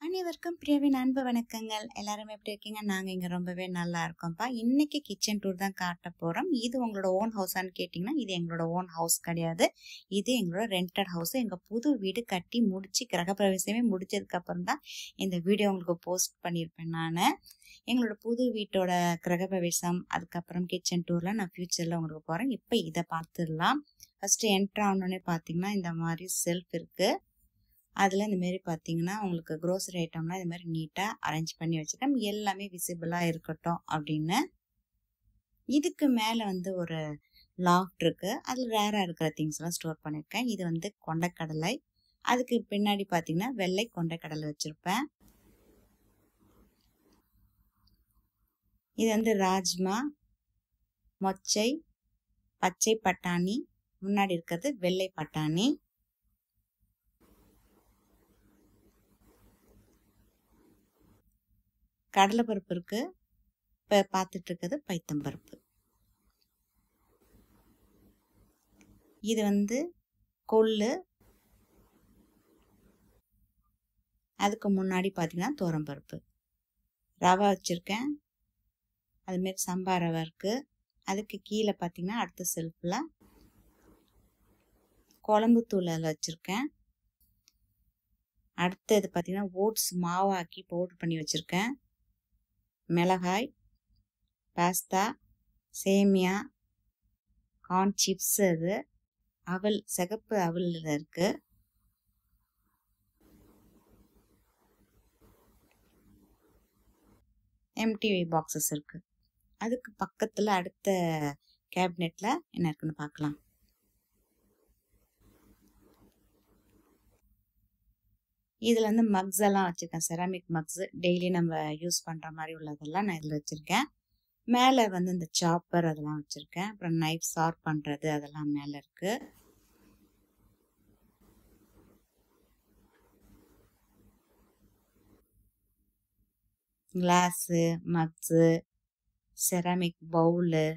அனைவருக்கும் பிரியவின் அன்பு வணக்கங்கள். எல்லாரும் எப்படி இருக்கீங்க? நாங்கள் இங்கே ரொம்பவே நல்லா இருக்கோம்ப்பா. இன்னைக்கு கிச்சன் டூர் தான் காட்ட போகிறோம். இது உங்களோட ஓன் ஹவுஸான்னு கேட்டிங்கன்னா, இது எங்களோட ஓன் ஹவுஸ் கிடையாது. இது எங்களோட ரெண்டட் ஹவுஸ். எங்கள் புது வீடு கட்டி முடிச்சு கிரகப்பிரவேசமே முடிச்சதுக்கப்புறம் தான் இந்த வீடியோ உங்களுக்கு போஸ்ட் பண்ணியிருப்பேன். நான் எங்களோட புது வீட்டோட கிரகப்பிரவேசம் அதுக்கப்புறம் கிச்சன் டூர்லாம் நான் ஃப்யூச்சரில் உங்களுக்கு போகிறேன். இப்போ இதை பார்த்துடலாம். ஃபஸ்ட்டு என்ட்ரு ஆனோடனே பார்த்தீங்கன்னா இந்த மாதிரி செல்ஃப் இருக்குது. அதில் இந்தமாரி பார்த்தீங்கன்னா உங்களுக்கு க்ரோசரி ஐட்டம்லாம் இது மாதிரி நீட்டாக அரேஞ்ச் பண்ணி வச்சுருக்கேன். எல்லாமே விசிபிளாக இருக்கட்டும் அப்படின்னு. இதுக்கு மேலே ஒரு லாஃப்ட் இருக்குது. அதில் ரேராக இருக்கிற திங்ஸ்லாம் ஸ்டோர் பண்ணியிருக்கேன். இது கொண்டைக்கடலை. அதுக்கு பின்னாடி பார்த்தீங்கன்னா வெள்ளை கொண்டைக்கடலை வச்சுருப்பேன். இது ராஜ்மா, மொச்சை, பச்சை பட்டாணி, முன்னாடி இருக்கிறது வெள்ளை பட்டாணி. கடலைப்பருப்பு இருக்கு. இப்போ பார்த்துட்டு இருக்கிறது பைத்தம்பருப்பு. இது கொள்ளு. அதுக்கு முன்னாடி பார்த்தீங்கன்னா துவரம்பருப்பு. ரவை வச்சுருக்கேன். அதுமாரி சம்பா ரவை இருக்குது. அதுக்கு கீழே பார்த்தீங்கன்னா அடுத்த செல்ஃபில் குழம்பு தூள் அதில் வச்சுருக்கேன். அடுத்தது பார்த்தீங்கன்னா ஓட்ஸ் மாவாக்கி பவுடர் பண்ணி வச்சுருக்கேன். மிளகாய், பாஸ்தா, சேமியா, கார்ன் சிப்ஸ், அது அவல், சிகப்பு அவல் இருக்கு. எம்டிவி பாக்ஸஸ் இருக்கு. அதுக்கு பக்கத்தில் அடுத்த கேபினெட்ல என்ன இருக்குன்னு பார்க்கலாம். இதில் மக்ஸ் எல்லாம் வச்சுருக்கேன். செராமிக் மக்ஸ், டெய்லி நம்ம யூஸ் பண்ணுற மாதிரி உள்ளதெல்லாம் நான் இதில் வச்சுருக்கேன். மேலே இந்த சாப்பர் அதெல்லாம் வச்சுருக்கேன். அப்புறம் நைஃப் ஷார்ப் பண்ணுறது அதெல்லாம் மேலே இருக்குது. Class, மக்ஸு, ceramic bowl.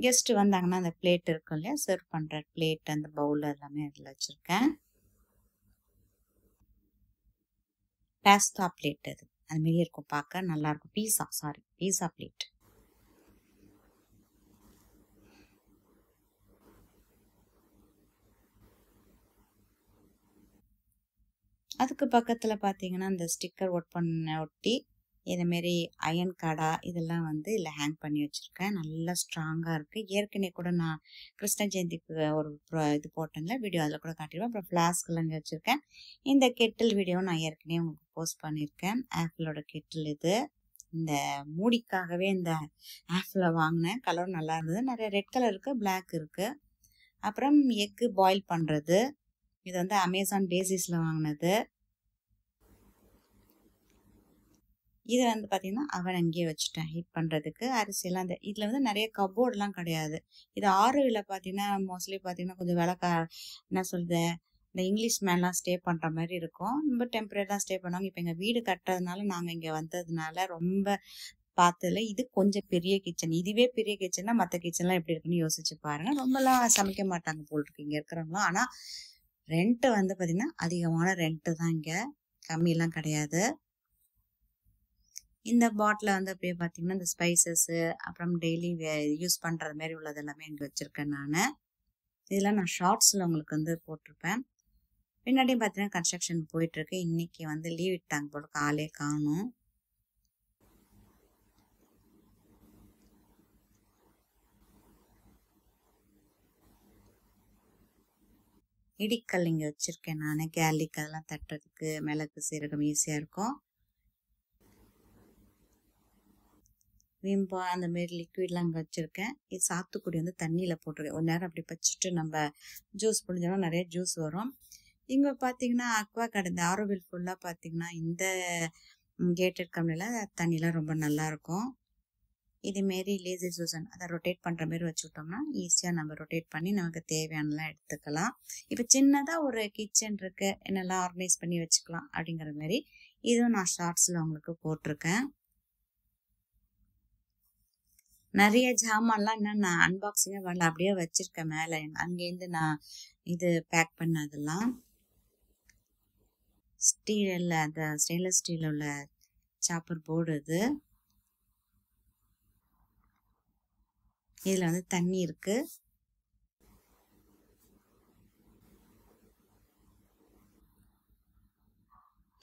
கெஸ்ட்டு வந்தாங்கன்னா அந்த பிளேட் இருக்கும் இல்லையா, சர்வ் பண்ணுற பிளேட், அந்த பவுல் எல்லாமே அதில் வச்சுருக்கேன். பாஸ்தா பிளேட் அதுமாரி இருக்கும், பார்க்க நல்லாயிருக்கும். பீஸா பிளேட். அதுக்கு பக்கத்தில் பார்த்தீங்கன்னா இந்த ஸ்டிக்கர் ஒட்டி இதுமாரி அயன் கடா இதெல்லாம் இதில் ஹேங் பண்ணி வச்சுருக்கேன். நல்லா ஸ்ட்ராங்காக இருக்குது. ஏற்கனவே கூட நான் கிருஷ்ண ஜெயந்திக்கு ஒரு இது போட்டேன்ல வீடியோ, அதில் கூட காட்டிடுவேன். அப்புறம் ஃப்ளாஸ்கெல்லாம் இங்கே வச்சுருக்கேன். இந்த கெட்டில் வீடியோ நான் ஏற்கனவே உங்களுக்கு போஸ்ட் பண்ணியிருக்கேன். ஆப்பிளோட கெட்டில் இது. இந்த மூடிக்காகவே இந்த ஆப்பிள் வாங்கினேன். கலர் நல்லா இருந்தது. நிறைய ரெட் கலர் இருக்குது, பிளாக் இருக்குது. அப்புறம் எக்கு பாயில் பண்ணுறது. இது அமேசான் பேசிஸில் வாங்கினது. இது பார்த்தீங்கன்னா அவன் அங்கேயே வச்சுட்டேன் ஹீட் பண்ணுறதுக்கு. அரிசியெல்லாம் இதில் நிறைய கபோர்டெலாம் கிடையாது. இது ஆரோவில் பார்த்தீங்கன்னா மோஸ்ட்லி பார்த்தீங்கன்னா கொஞ்சம் விலை என்ன சொல்கிறது, இந்த இங்கிலீஷ் மேன்லாம் ஸ்டே பண்ணுற மாதிரி இருக்கும். ரொம்ப டெம்பரரியாக ஸ்டே பண்ணுவாங்க. இப்போ எங்கள் வீடு கட்டுறதுனால நாங்கள் இங்கே வந்ததுனால ரொம்ப பார்த்ததில்ல. இது கொஞ்சம் பெரிய கிச்சன். இதுவே பெரிய கிச்சன்னா மற்ற கிச்சன்லாம் எப்படி இருக்குன்னு யோசிச்சு பாருங்கள். ரொம்பலாம் சமைக்க மாட்டாங்க போல் இருக்கு இங்கே இருக்கிறவங்களாம். ஆனால் ரெண்ட்டு பார்த்தீங்கன்னா அதிகமான ரெண்ட்டு தான், இங்கே கம்மியெல்லாம் கிடையாது. இந்த பாட்டில் அப்படியே பார்த்தீங்கன்னா இந்த ஸ்பைசஸ்ஸு, அப்புறம் டெய்லி யூஸ் பண்ணுறது மாதிரி உள்ளது எல்லாமே இங்கே வச்சுருக்கேன் நான். இதெல்லாம் நான் ஷார்ட்ஸில் உங்களுக்கு போட்டிருப்பேன். பின்னாடியும் பார்த்தீங்கன்னா கன்ஸ்ட்ரக்ஷன் போயிட்டுருக்கு. இன்றைக்கி லீவ் விட்டாங்க போல, காலே காணும். இடிக்கல் இங்கே வச்சுருக்கேன் நான். கேர்லிக் அதெல்லாம் தட்டுறதுக்கு, மிளகு சீரகம் ஈஸியாக இருக்கும். விம்பா அந்த மாரி லிக்விட்லாம் அங்கே வச்சுருக்கேன். இது சாத்துக்குடி தண்ணியில் போட்டிருக்கேன். ஒரு நேரம் அப்படி வச்சுட்டு நம்ம ஜூஸ் புழிஞ்சோம்னா நிறைய ஜூஸ் வரும். இங்கே பார்த்தீங்கன்னா அக்வா கார்டு, இந்த ஆரோவில் ஃபுல்லாக பார்த்தீங்கன்னா இந்த கேட்டட் கம்பெனியில் தண்ணிலாம் ரொம்ப நல்லாயிருக்கும். இதுமாரி லேசி சூசன் அதை ரொட்டேட் பண்ணுற மாரி வச்சு விட்டோம்னா ஈஸியாக நம்ம ரொட்டேட் பண்ணி நமக்கு தேவையானலாம் எடுத்துக்கலாம். இப்போ சின்னதாக ஒரு கிச்சன் இருக்குது, என்னெல்லாம் ஆர்கனைஸ் பண்ணி வச்சுக்கலாம் அப்படிங்கிற மாதிரி இதுவும் நான் ஷார்ட்ஸில் உங்களுக்கு போட்டிருக்கேன். நிறைய ஜாமான்லாம் இன்னும் நான் அன்பாக்சிங்கே பண்ணல, அப்படியே வச்சிருக்கேன் மேலே. அங்கேருந்து நான் இது பேக் பண்ணதெல்லாம். ஸ்டீல், அந்த ஸ்டெயின்லெஸ் ஸ்டீல் உள்ள சாப்பர் போர்டு இது. இதுல வந்து தண்ணி இருக்கு.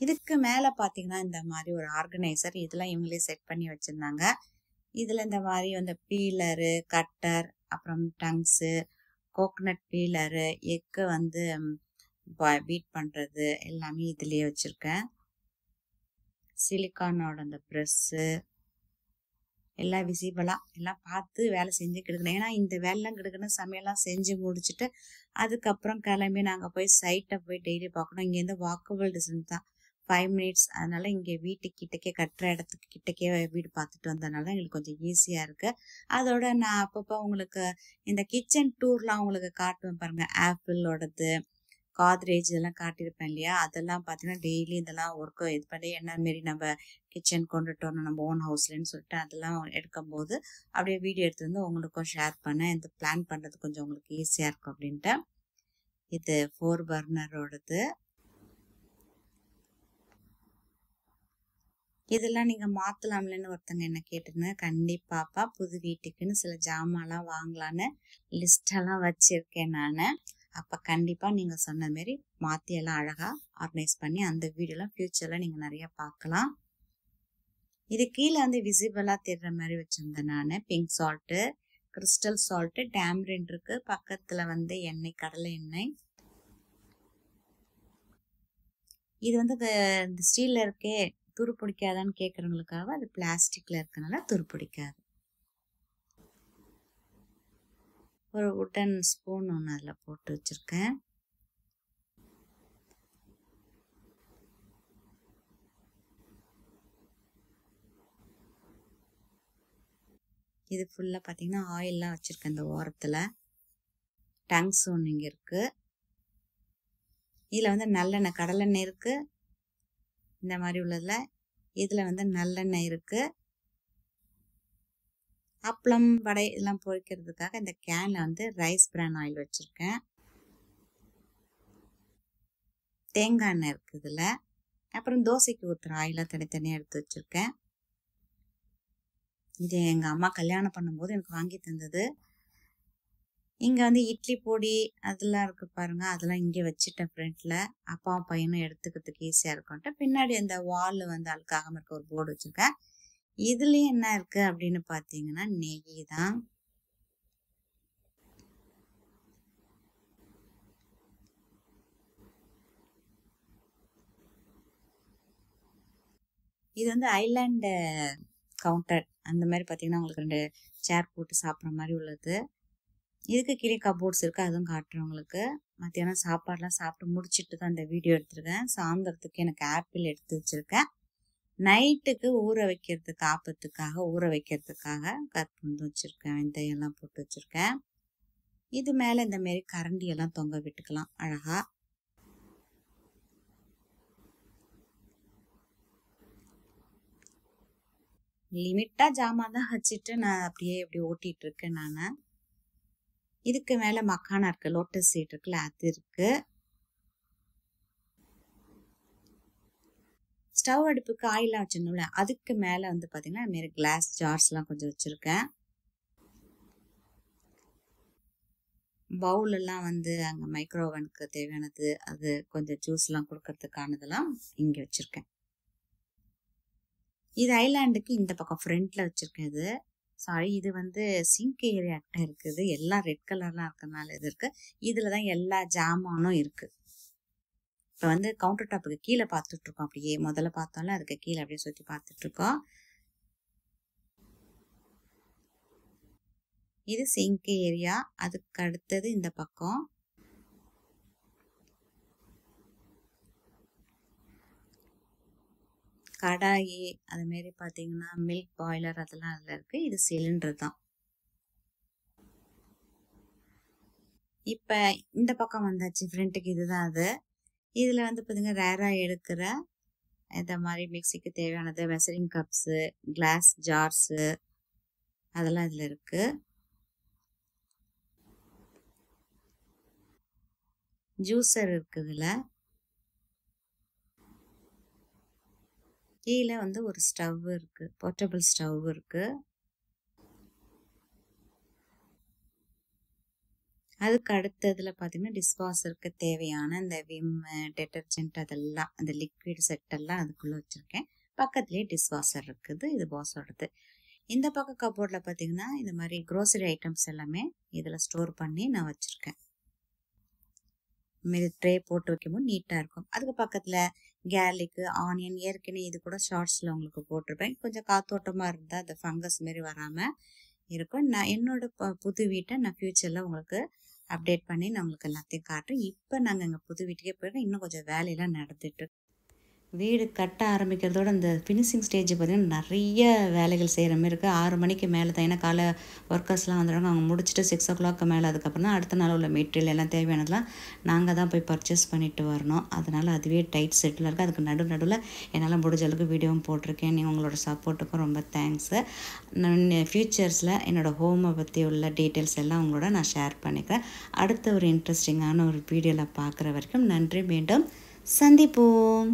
இதுக்கு மேல பாத்தீங்கன்னா இந்த மாதிரி ஒரு ஆர்கனைசர், இதெல்லாம் இவங்களே செட் பண்ணி வச்சிருந்தாங்க. இதுல இந்த மாதிரி வந்து பீலரு, கட்டர், அப்புறம் டங்ஸு, கோகனட் பீலரு, எக்கு வந்து பீட் பண்றது எல்லாமே இதுலயே வச்சிருக்கேன். சிலிக்கானோட அந்த ப்ரெஷ்ஷு எல்லாம் விசிபிளா எல்லாம் பார்த்து வேலை செஞ்சு கிடக்கணும். ஏன்னா இந்த வேலைலாம் கிடக்கணும், சமையல்லாம் செஞ்சு முடிச்சுட்டு அதுக்கப்புறம் கிளம்பி நாங்கள் போய் சைட்டை போய் டெய்லி பார்க்கணும். இங்கேருந்து வாக்கபிள் டிஸ்டன்ஸ் தான், 5 மினிட்ஸ். அதனால இங்கே வீட்டுக்கு கிட்டக்கே, கட்டுற இடத்துக்கு கிட்டக்கே வீடு பார்த்துட்டு வந்ததுனால எங்களுக்கு கொஞ்சம் ஈஸியாக இருக்கு. அதோட நான் அப்பப்போ உங்களுக்கு இந்த கிச்சன் டூர்லாம் உங்களுக்கு காட்டுவேன் பாருங்க. ஆப்பிளோடது, காத்ரேஜ் இதெல்லாம் காட்டியிருப்பேன் இல்லையா? அதெல்லாம் பார்த்தீங்கன்னா டெய்லி இதெல்லாம் ஒர்க்கு இது பண்ணி என்ன மாரி நம்ம கிச்சன் கொண்டுட்டு வரணும் நம்ம ஓன் ஹவுஸ்லன்னு சொல்லிட்டு அதெல்லாம் எடுக்கும்போது அப்படியே வீடியோ எடுத்து வந்து உங்களுக்கும் ஷேர் பண்ணேன். இந்த பிளான் பண்ணுறது கொஞ்சம் உங்களுக்கு ஈஸியாக இருக்கும் அப்படின்ட்டு. இது 4 பர்னரோடது. இதெல்லாம் நீங்க மாத்தலாம்லன்னு ஒருத்தங்க என்ன கேட்டிருந்தேன். கண்டிப்பாப்பா, புது வீட்டுக்குன்னு சில ஜாமான்லாம் வாங்கலான்னு லிஸ்டெல்லாம் வச்சிருக்கேன் நான். அப்ப கண்டிப்பா நீங்க சொன்ன மாதிரி மாத்தி எல்லாம் அழகா ஆர்கனைஸ் பண்ணி அந்த வீடியோலாம் ஃபியூச்சர்ல நீங்க நிறைய பார்க்கலாம். இது கீழே வந்து விசிபிளா தெரிற மாதிரி வச்சிருந்தேன் நான். பிங்க் சால்ட்டு, கிறிஸ்டல் சால்ட்டு, டேம்ரின் இருக்கு. பக்கத்துல வந்து எண்ணெய், கடலை எண்ணெய். இது வந்து இந்த ஸ்டீல்ல இருக்கே துரு பிடிக்காதான்னு கேட்கறவங்களுக்காக, அது பிளாஸ்டிக்ல இருக்கனால துரு பிடிக்காது. ஒரு உட்டன் ஸ்பூன் ஒன்று அதில் போட்டு வச்சிருக்கேன். இது ஃபுல்லாக பார்த்தீங்கன்னா ஆயில்லாம் வச்சிருக்கேன். இந்த ஓரத்தில் டங்ஸ் ஒன்று இங்கே இருக்கு. இதில் வந்து நல்லெண்ணெய், கடலெண்ணெய் இருக்கு இந்த மாதிரி உள்ளதில். இதில் வந்து நல்லெண்ணெய் இருக்கு. அப்பளம், வடை இதெல்லாம் பொரிக்கிறதுக்காக இந்த கேன்ல வந்து ரைஸ் பிரான் ஆயில் வச்சிருக்கேன். தேங்காய் எண்ணெய் இருக்கு இதுல. அப்புறம் தோசைக்கு ஊத்துற ஆயிலாம் தனித்தனியா எடுத்து வச்சிருக்கேன். இது எங்க அம்மா கல்யாணம் பண்ணும்போது எனக்கு வாங்கி தந்தது. இங்க வந்து இட்லி பொடி அதெல்லாம் இருக்கு பாருங்க, அதெல்லாம் இங்கே வச்சுட்டேன் ஃப்ரண்ட்ல. அப்பாவும் பையனும் எடுத்துக்கிறதுக்கு ஈஸியா இருக்கும்ட்டு. பின்னாடி அந்த வால் வந்து அழுக்காகாம இருக்க ஒரு போர்டு வச்சிருக்கேன். இதுலயும் என்ன இருக்கு அப்படின்னு பாத்தீங்கன்னா நெய் தான். இது வந்து ஐலாண்ட் கவுண்டர் அந்த மாதிரி பாத்தீங்கன்னா உங்களுக்கு 2 சேர் போட்டு சாப்பிட்ற மாதிரி உள்ளது. இதுக்கு கீழே கபோர்ட்ஸ் இருக்கு, அதுவும் காட்டுறேன் உங்களுக்கு. மத்தியானம் சாப்பாடுலாம் சாப்பிட்டு முடிச்சுட்டு தான் இந்த வீடியோ எடுத்திருக்கேன். சாயந்தரத்துக்கு எனக்கு ஆப்பிள் எடுத்து வச்சிருக்கேன். நைட்டுக்கு ஊற வைக்கிறதுக்கு, ஆப்பத்துக்காக ஊற வைக்கிறதுக்காக கற்பூரம் வச்சிருக்கேன். வெந்தயம் எல்லாம் போட்டு வச்சிருக்கேன். இது மேல இந்த மாதிரி கரண்டி எல்லாம் தொங்க விட்டுக்கலாம் அழகா. லிமிட்டா ஜாமான் தான் வச்சுட்டு நான் அப்படியே இப்படி ஓட்டிட்டு இருக்கேன் நானு. இதுக்கு மேல மக்கானா இருக்கு, லோட்டஸ் சீட் இருக்குல்ல, அது இருக்கு. ஸ்டவ் அடுப்புக்கு ஆயிலாம் வச்சிருந்தோம்ல, அதுக்கு மேல வந்து பாத்தீங்கன்னா இந்த மாதிரி கிளாஸ் ஜார்ஸ் எல்லாம் கொஞ்சம் வச்சிருக்கேன். பவுல் எல்லாம் வந்து அங்க மைக்ரோவனுக்கு தேவையானது, அது கொஞ்சம் ஜூஸ் எல்லாம் கொடுக்கறதுக்கானதெல்லாம் இங்க வச்சிருக்கேன். இது ஐலாண்டுக்கு இந்த பக்கம் ஃப்ரண்ட்ல வச்சிருக்கேன். இது சாரி, இது வந்து சிங்க் ஏரியாட்ட இருக்குது. எல்லாம் ரெட் கலர்லாம் இருக்கறனால இது இருக்கு. இதுலதான் எல்லா ஜாமானும் இருக்கு. இப்ப வந்து கவுண்டர் டாப்புக்கு கீழே பார்த்துட்டு இருக்கோம். அப்படியே முதல்ல பார்த்தோம்ல, அதுக்கு கீழே அப்படியே சுத்தி பார்த்துட்டு இருக்கோம். இது சிங்க் ஏரியா. அதுக்கு அடுத்தது இந்த பக்கம் கடாயி, அது மாரி பாத்தீங்கன்னா மில்க் பாய்லர் அதெல்லாம் அதுல இருக்கு. இது சிலிண்டர் தான். இப்ப இந்த பக்கம் வந்தாச்சு, ஃப்ரண்ட்டுக்கு. இதுதான் அது. இதுல வந்து பாத்தீங்கன்னா ரேரா எடுக்கிற இந்த மாதிரி மிக்சிக்கு தேவையானது, மெசரிங் கப்ஸு, கிளாஸ் ஜார்ஸு அதெல்லாம் இதுல இருக்கு. ஜூஸர் இருக்கு இதுல. கீழே வந்து ஒரு ஸ்டவ் இருக்குது, போர்ட்டபிள் ஸ்டவ் இருக்குது. அதுக்கு அடுத்ததில் பார்த்தீங்கன்னா டிஷ்வாஷருக்கு தேவையான இந்த விம் டெட்டர்ஜென்ட் அதெல்லாம் அந்த லிக்விட் செட்டெல்லாம் அதுக்குள்ளே வச்சுருக்கேன். பக்கத்துலேயே டிஷ்வாஷர் இருக்குது, இது பாஸோடது. இந்த பக்கம் கப்போர்டில் பார்த்தீங்கன்னா இந்த மாதிரி க்ரோசரி ஐட்டம்ஸ் எல்லாமே இதில் ஸ்டோர் பண்ணி நான் வச்சுருக்கேன். இதுமாரி ட்ரே போட்டு வைக்கும்போது நீட்டாக இருக்கும். அதுக்கு பக்கத்தில் கேர்லிக்கு, ஆனியன் ஏற்கனவே இது கூட ஷார்ட்ஸில் உங்களுக்கு போட்டிருப்பேன். கொஞ்சம் காத்தோட்டமாக இருந்தால் அந்த ஃபங்கஸ் மாரி வராமல் இருக்கும். நான் என்னோட புது வீட்டை நான் ஃப்யூச்சரில் உங்களுக்கு அப்டேட் பண்ணி நான் உங்களுக்கு எல்லாத்தையும் காட்டுறேன். இப்போ நாங்கள் எங்கள் புது வீட்டுக்கே போயிருக்கோம். இன்னும் கொஞ்சம் வேலையெல்லாம் நடந்துட்டு வீடு கட்ட ஆரம்பிக்கிறதோட இந்த ஃபினிஷிங் ஸ்டேஜ் பார்த்திங்கன்னா நிறைய வேலைகள் செய்கிற மாதிரி இருக்குது. 6 மணிக்கு மேலே தான், ஏன்னா காலை ஒர்க்கர்ஸ்லாம் வந்துடுவாங்க. அவங்க முடிச்சுட்டு 6 o'clock மேலே அதுக்கப்புறம் தான் அடுத்த நாள் உள்ள மெட்டீரியல் எல்லாம் தேவையானதெல்லாம் நாங்கள் தான் போய் பர்ச்சேஸ் பண்ணிட்டு வரணும். அதனால் அதுவே டைட் செட்டில் இருக்குது. அதுக்கு நடுவில் என்னால் முடிஞ்ச அளவுக்கு வீடியோவும் போட்டிருக்கேன். நீங்கள் உங்களோட சப்போர்ட்டுக்கும் ரொம்ப தேங்க்ஸு. நான் ஃப்யூச்சர்ஸில் என்னோடய ஹோமை பற்றி உள்ள டீட்டெயில்ஸ் எல்லாம் உங்களோட நான் ஷேர் பண்ணிக்கிறேன். அடுத்த ஒரு இன்ட்ரெஸ்டிங்கான ஒரு வீடியோவில் பார்க்குற வரைக்கும் நன்றி. மீண்டும் சந்திப்போம்.